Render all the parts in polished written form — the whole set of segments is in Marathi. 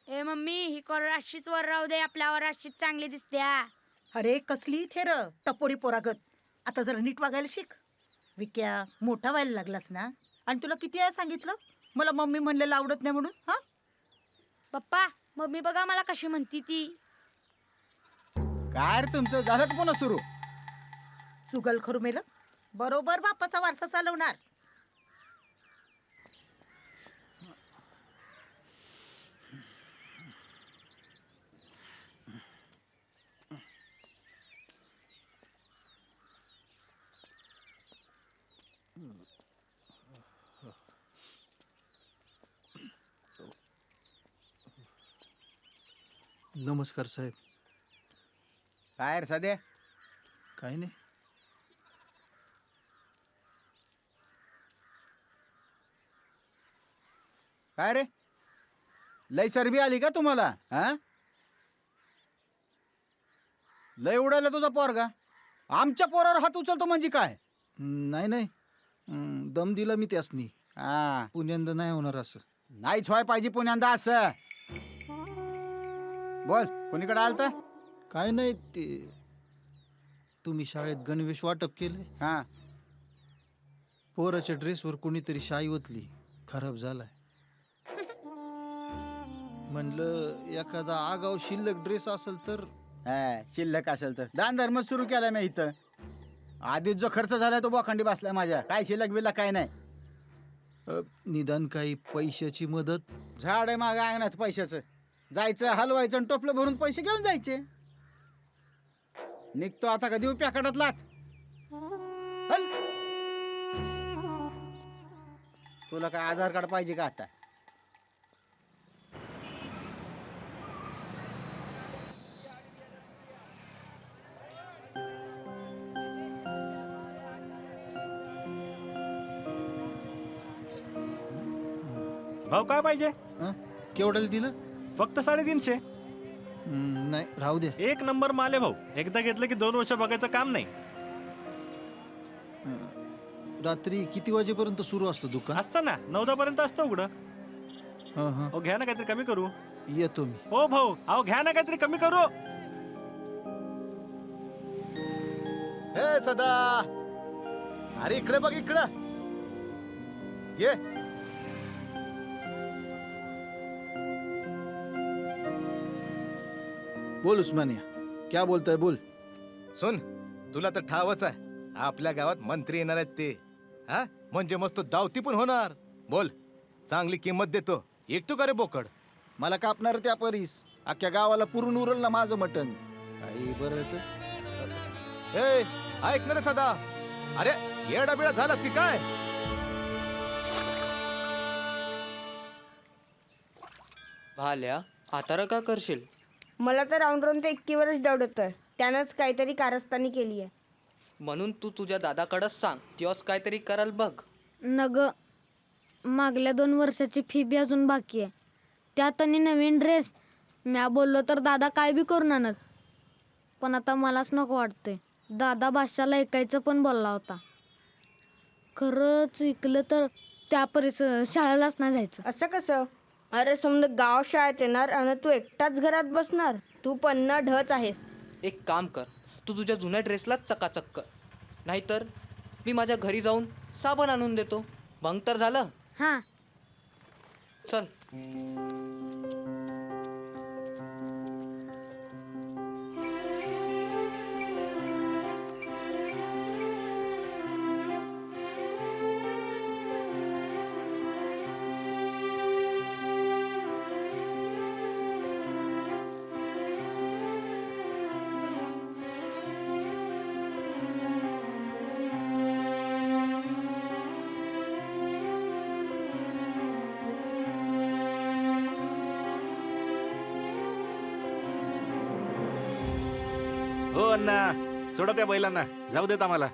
ए मम्मी, ही कॉलर अशीच वर राहू दे, आपल्यावर अशीच चांगली दिसते. अरे कसली थेर टपोरी पोरागत. आता जरा नीट वागायला शिक. विक्या, मोठा व्हायला लागलास ना. आणि तुला किती वेळा सांगितलं मला मम्मी म्हणलेलं आवडत नाही म्हणून. हा पप्पा, मम्मी बघा मला कशी म्हणती ती. काय रे तुमचं झालं का पुन्हा सुरू? चुगल खरू मेलं, बरोबर बापाचा वारसा चालवणार. नमस्कार साहेब. काय रे सध्या? काही नाही. काय रे, लय चरबी आली का तुम्हाला? हा, लय उडाला तुझा पोरगा. आमच्या पोरावर हात उचलतो म्हणजे काय? नाही नाही, दम दिला मी त्यासनी. हा, पुण्यांदा नाही होणार असं. नाहीच व्हाय पाहिजे पुण्यांदा असं. बोल, कोणीकडे आलता? काय नाही, ते तुम्ही शाळेत गणवेश वाटप केले. हा, पोराच्या ड्रेसवर कोणीतरी शाई ओतली, खराब झालाय. म्हणलं एखादा आगाव शिल्लक ड्रेस असेल तर. हा, शिल्लक असेल तर दान धर्म सुरू केलाय मी इथं. आधीच जो खर्च झालाय तो बोखंडी बसलाय माझ्या. काय शिल्लक बिल्लक काय नाही. निदान काही पैशाची मदत. झाड आहे मागं अंगणात पैशाचं. जायचं, हलवायचं आणि टोपलं भरून पैसे घेऊन जायचे. निघतो आता का देऊ पॅकेटात लात. हल, तुला काय आधार कार्ड पाहिजे का आता? भाऊ काय पाहिजे? केवढ्याला दिलं? फक्त 350. नाही, राहू द्या. एक नंबर माल आहे भाऊ. एकदा घेतलं की 2 वर्ष बघायचं काम नाही. रात्री किती वाजेपर्यंत सुरू असतं दुकान? असतं ना, 9 पर्यंत असतं उघडं. हां हां, हो, घ्या ना काहीतरी कमी करू. येतो मी. हो भाऊ, अहो घ्या ना काहीतरी कमी करू. हे सदा, अरे इकडे बघ, इकडं ये. बोल उस्मानिया, क्या बोलताय? बोल. सुन, तुला तर ठावच आहे, आपल्या गावात मंत्री येणार आहेत ते. हा, म्हणजे मस्त दावती पण होणार. बोल, चांगली किंमत देतो. एकटू का रे बोकड? मला कापणार त्या परीस अख्ख्या गावाला पुरून उरल ना माझं मटण. काही बरं. ए, ऐक ना रे सदा. अरे येडा बिडा झालास की काय? भाल्या, आता का करशील? मला तर राऊंड राऊंड ते 21 डाऊट होतोय. त्यानंच काहीतरी कारस्थानी केली आहे. म्हणून तू तुझ्या दादाकडंच सांग, त्योच काहीतरी कराल बघ. नग, मागल्या 2 वर्षाची फी बी अजून बाकी आहे. त्यात आणि नवीन ड्रेस. म्या बोललो तर दादा काय बी करून आणत. पण आता मलाच नको वाटतंय. दादा बादशाला ऐकायचं पण बोलला होता. खरंच ऐकलं तर त्या शाळेलाच नाही जायचं. असं कसं? अरे समजा गाव शाळेत येणार आणि तू एकटाच घरात बसणार. तू पण ना ढच आहेस. एक काम कर, तू तुझ्या जुन्या ड्रेसलाच चकाचक कर. नाहीतर मी माझ्या घरी जाऊन साबण आणून देतो. भंग तर झालं. हां, चल. हो अण्णा, सोडा त्या बैलांना, जाऊ देत आम्हाला.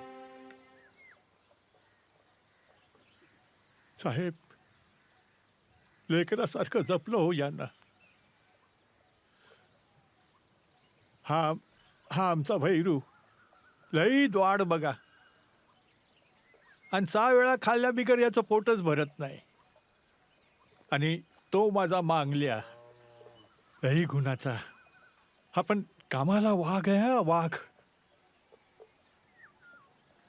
साहेब, लेकरासारखं जपलं हो यांना. हा हा आमचा भैरू लई द्वाड बघा. आणि 6 वेळा खाल्ल्या बिगर याचं पोटच भरत नाही. आणि तो माझा मांगल्या लई गुणाचा. हा पण कामाला वाघ आहे हा, वाघ.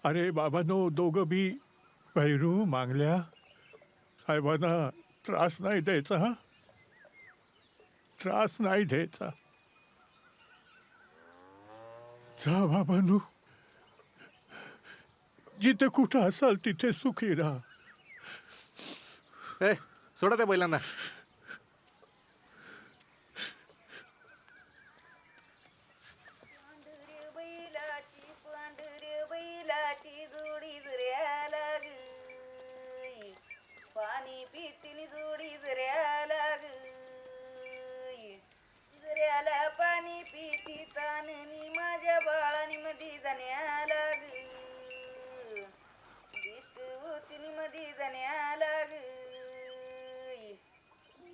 अरे बाबांनो, दोघं बी भैरू मागल्या साहेबांना त्रास नाही द्यायचा, हा त्रास नाही द्यायचा. जा बाबांनो, जिथे कुठं असाल तिथे सुखी राहा. ए सोडा त्या बैलांना. पाणी पितीन जोडी जऱ्याला जऱ्याला पाणी पिती ताननी माझ्या बाळानी मधी जाण्याला दिसतीन मधी जाण्याला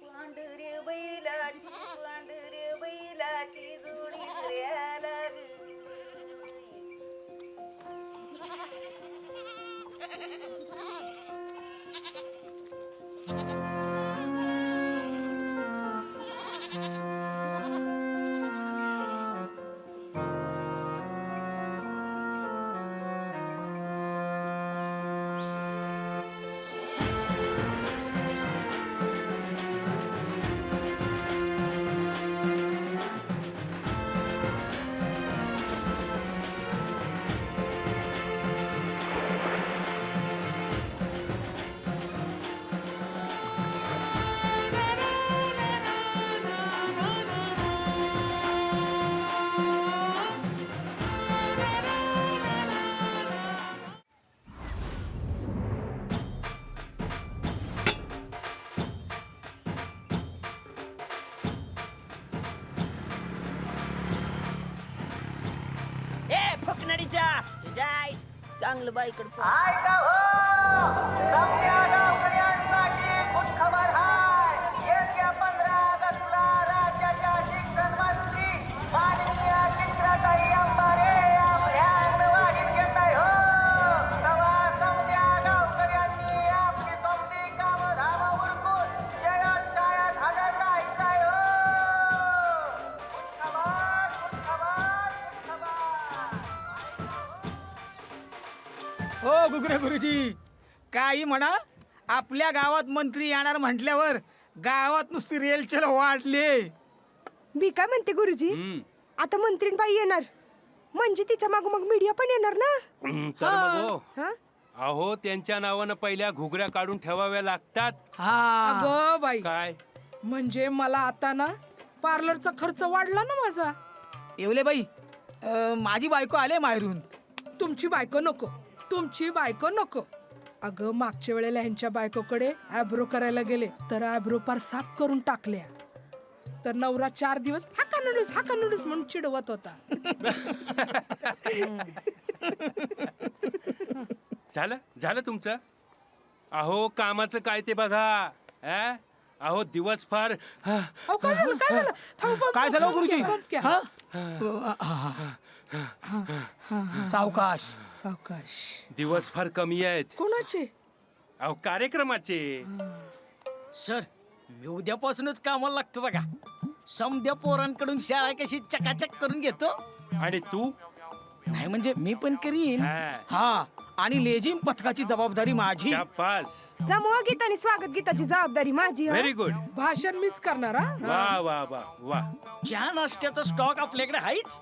पांढरे बैलाची जोडी जऱ्याला चांगलं बाईकडे हो गुगरे गुरुजी, काही म्हणा, आपल्या गावात मंत्री येणार म्हटल्यावर गावात नुसती रेलचेल वाढले. मी काय म्हणते गुरुजी, आता मंत्रीबाई येणार म्हणजे तिच्या माग मग मीडिया पण येणार ना. तर मग हो. हा? अहो त्यांच्या नावानं पहिल्या घुगऱ्या काढून ठेवाव्या लागतात. अगं बाई, काय म्हणजे मला आता ना पार्लरचा खर्च वाढला ना माझा. येवले बाई, माझी बायको आले माहेरून. तुमची बायको नको, तुमची बायको नको. अगं मागच्या वेळेला ह्यांच्या बायकोकडे आयब्रो करायला गेले तर आयब्रो पार साफ करून टाकल्या. तर नवरा 4 दिवस हाका नूडल्स म्हणून चिडवत होता. झालं तुमचं. अहो कामाचं काय ते बघा. अहो दिवस फार. काय झालं गुरुजी? सावकाश सावकाश. दिवस फार कमी आहेत. कोणाचे? अहो कार्यक्रमाचे. सर, मी उद्यापासूनच कामाला लागतो बघा. समध्या पोरांकडून शाळा कशी चकाचक करून घेतो. आणि तू? नाही म्हणजे मी पण करीन. हा, आणि लेझिम पथकाची जबाबदारी माझी. समूह गीत आणि स्वागत गीताची जबाबदारी माझी. Very good. भाषण मीच करणार. वा वा वा वा. चहा नाश्त्याचा स्टॉक आपल्याकडे आहेच.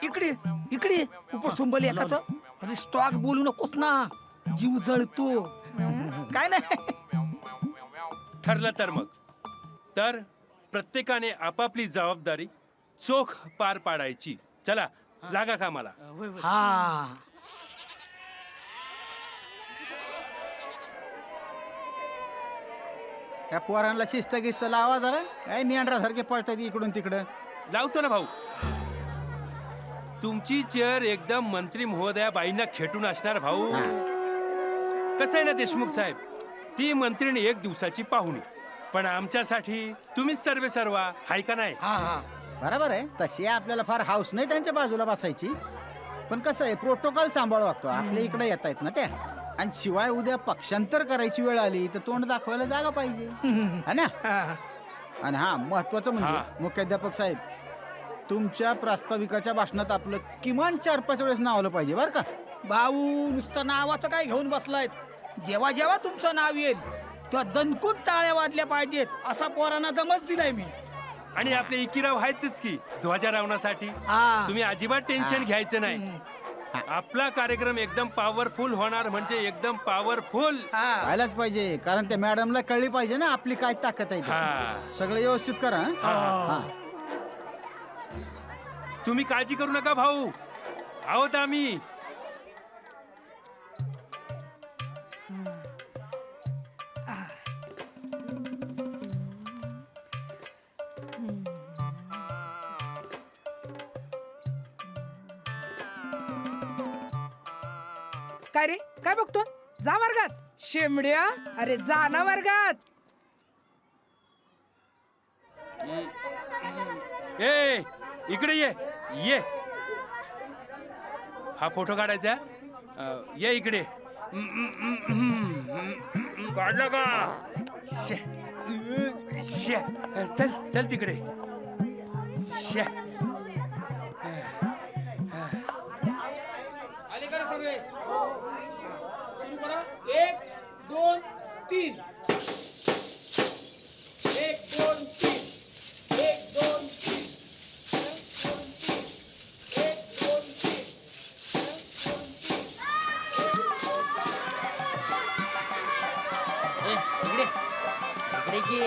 इकडे इकडे उपसंबल एकाचा. अरे स्टॉक बोलू नकोस ना, जीव जळतो. काय नाही. ठरलं तर मग. तर प्रत्येकाने आपापली जबाबदारी चोख पार पाडायची. चला लागा कामाला. हा, या पोरांना शिस्त गिस्त लावा जरा. काय मेंढरासारखे पळतात इकडून तिकडं. लावतो ना भाऊ. तुमची चेअर एकदम मंत्री महोदया बाईंना खेटून असणार भाऊ. कसं आहे ना देशमुख साहेब, ती मंत्रीने 1 दिवसाची पाहुणी, पण आमच्यासाठी तुम्हीच सर्वे सर्वा. हाय का नाही? बरोबर आहे. तशी आपल्याला फार हाऊस नाही त्यांच्या बाजूला बसायची, पण कसं आहे प्रोटोकॉल सांभाळ लागतो. आपल्या इकडे येत आहेत ना त्या. आणि शिवाय उद्या पक्षांतर करायची वेळ आली तर तोंड दाखवायला जागा पाहिजे, है ना. आणि हा महत्वाचं हा. म्हणजे मुख्याध्यापक साहेब, तुमच्या प्रास्ताविकाच्या भाषणात आपलं किमान 4-5 वेळेस नाव आलं पाहिजे बरं का. भाऊ नुसतं नावाचं काय घेऊन बसलायत. जेव्हा जेव्हा तुमचं नाव येईल तेव्हा दणकून टाळ्या वाजल्या पाहिजेत असा पोरांना दमच दिलाय मी. आणि आपले इकीराव आहेतच की ध्वजारोहणासाठी. हा. तुम्ही अजिबात टेन्शन हा. घ्यायचं नाही. आपला कार्यक्रम एकदम पॉवरफुल होणार, म्हणजे एकदम पॉवरफुल. व्हायलाच पाहिजे, कारण त्या मॅडमला कळली पाहिजे ना आपली काय ताकद आहे ते. हा. सगळं व्यवस्थित करा हं? हा. तुम्ही काळजी करू नका भाऊ, आहोत आम्ही. काय रे काय बघतो? जा वर्गात शेमड्या. अरे जा ना वर्गात. ए इकडे ये ये, हा फोटो काढायचा. ये इकडे. काढला का? शे. शे. चल चल तिकडे. शे. आले करा सगळे. सुरू करा. 1 2 3. 1 2 3. 1 2 3. 1 2 3. 1 2 3. इकडे इकडे की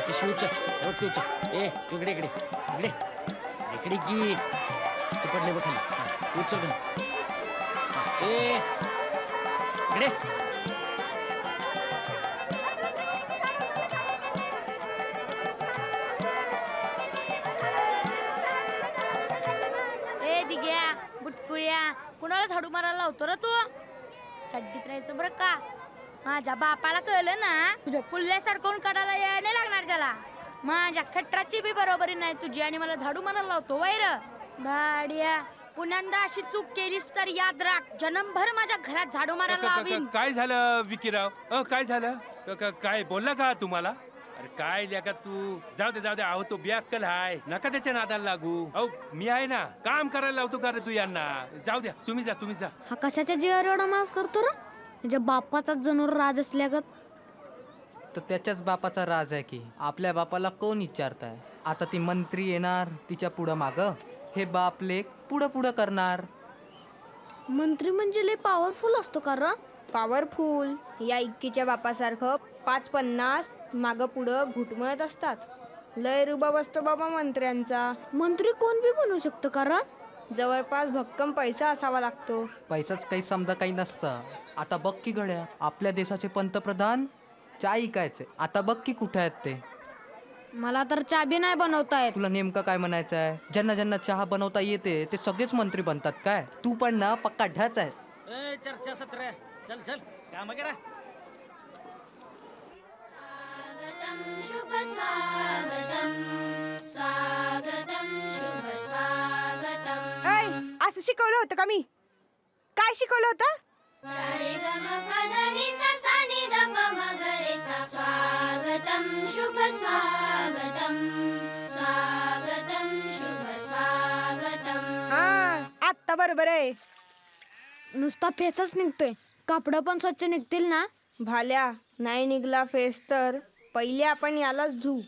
पिशवी उच. ए इकडे इकडे इकडे इकडे की ते पडले बघ खाली. उचल ए इकडे. ए दिग्या बुटकुळ्या, कुणाला झाडू मारायला लावतो रे तू? चड्डीत राहायचं बरं का. माझ्या बापाला कळलं ना तुझ्या पुल्ल्या सडकवून काढायला यायला नाही लागणार त्याला. माझ्या खट्टाची बी बरोबरी नाही तुझी आणि मला झाडू मारायला लावतो वैर. भाड्या, पुण्यांदा अशी चूक केलीस तर याद राख, जन्मभर माझ्या घरात झाडू मारायला लावीन. काय झालं विकीराव? काय झालं? काय बोलला का तुम्हाला? अरे काय लेका तू. जाऊ दे अहो तो बिअक्कल हाय, नका त्याच्या नादाला लागू. अहो मी आहे ना, काम करायला लावतो का रे तू यांना. जाऊ द्या, तुम्ही जा. हा कशाच्या जीवावर एवढा मास करतो रे? त्याच्या बापाचाच जणूर राज असल्यागत. तर त्याच्याच बापाचा राज आहे की. आपल्या बापाला कोण विचारताय? आता ती मंत्री येणार, तिच्या पुढं माग हे बाप लेक पुढं करणार. मंत्री म्हणजे लय पॉवरफुल असतो का रे? पॉवरफुल या इक्कीच्या बापासारखं 5-50 मागं पुढं घुटमळत असतात. लय रुबाब असतो बाबा मंत्र्यांचा. मंत्री कोण बी बनू शकतो का रे? जवळपास भक्कम पैसा असावा लागतो. पैसाच काही समजा काही नसतं. आता बघ की गड्या, आपल्या देशाचे पंतप्रधान चाय ऐकायचे, आता बघ की कुठे आहेत ते. मला तर चहा बी नाही बनवता येत. तुला नेमकं काय म्हणायचं आहे? ज्यांना चहा बनवता येते ते सगळेच मंत्री बनतात काय? तू पण ना पक्का ढ्याच आहेस. चर्चा सत्र. चल चल काम करा. शुभ स्वागतम, स्वागतम शुभ स्वागतम. ऐ असं शिकवलं होतं का मी? काय शिकवलं होतं? स्वागतम शुभ स्वागतम, स्वागतम शुभ स्वागतम. हा आत्ता बरोबर आहे. नुसता फेसच निघतोय, कपडं पण स्वच्छ निघतील ना? भाल्या नाही निघला फेस तर पहिले आपण यालाच धू.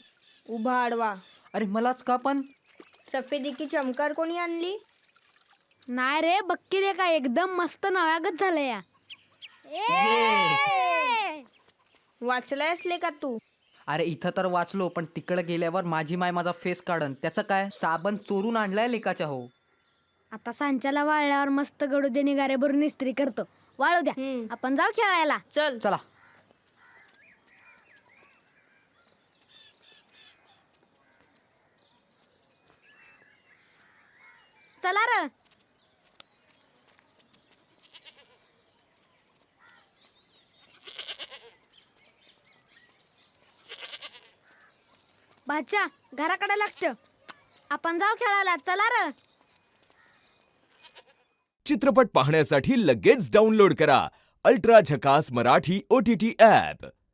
उभा आडवा. अरे मलाच का पण? सफेदी की चमकार कोणी आणली? नाही रे, बक्की रे काय एकदम मस्त नव्यागत झालं या. वाचलाय असले का तू? अरे इथं तर वाचलो, पण तिकडे गेल्यावर माझी माय माझा फेस काढन. त्याचं काय? साबण चोरून आणलाय लेकाच्या. हो आता सांच्याला वाळल्यावर मस्त गडू दे निगारे भरून इस्त्री करतो. वाळू द्या, आपण जाऊ खेळायला. चल चला. चला र. बादशा घराकडे लक्ष ठेव, आपण जाऊ खेळायला. चला र. चित्रपट पाहण्यासाठी लगेच डाउनलोड करा अल्ट्रा झकास मराठी OTT ॲप.